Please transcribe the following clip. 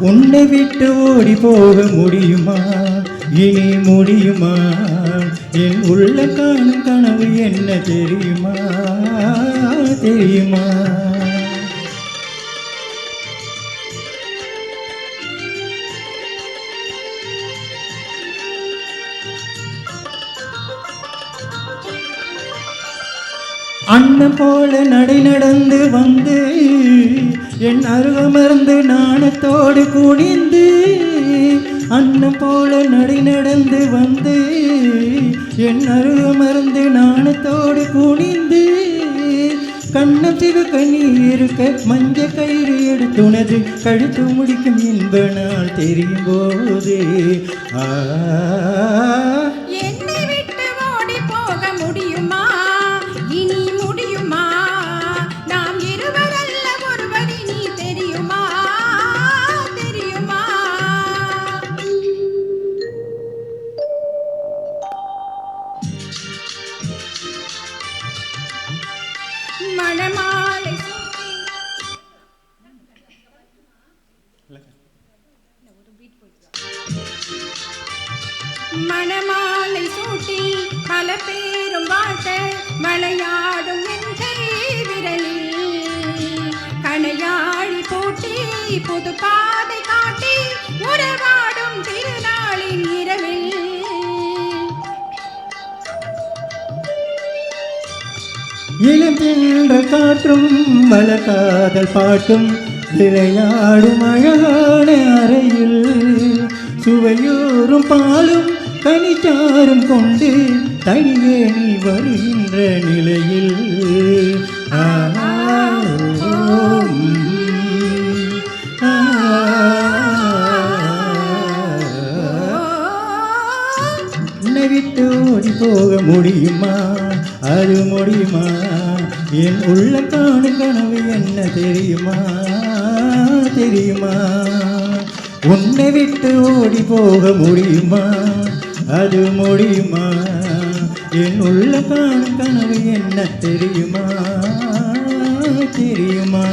உன்னை விட்டு ஓடி போக முடியுமா? இனி முடியுமா? என் உள்ள காணும் கனவு என்ன தெரியுமா? தெரியுமா? அண்ணன் போல நடை நடந்து வந்து என் அருகமர்ந்து நாணத்தோடு குனிந்து, அண்ணன் போல நடை நடந்து வந்து என் அருகமர்ந்து நாணத்தோடு குனிந்து, கண்ணம் சிவக்க நீ இருக்க மஞ்ச கயிறு எடுத்துனது கழுத்து முடிக்கும் என்ப நாள் தெரியும் போது மணமாலை சூட்டி பல பேரும் வாழ்த்த மலையாடும் என் கை விரலில் கணையாழி போட்டி புது பாதை காட்டி உறவாடும் திருநாளின் இரவில் இளம்பென்ற காற்றும் மலக்காதல் பாட்டும் விளையாடும் அழகான அறையில் சுவையோரும் பாலும் கனிச்சாரும் கொண்டு தனியே நீ வருகின்ற நிலையில் உன்னை விட்டு ஓடி போக முடியுமா? அது முடியுமா? என் உள்ள காணும் கனவு என்ன தெரியுமா? தெரியுமா? உன்னை விட்டு ஓடி போக முடியுமா? அது முடியுமா? என் உள்ள காணும் கனவு என்ன தெரியுமா? தெரியுமா?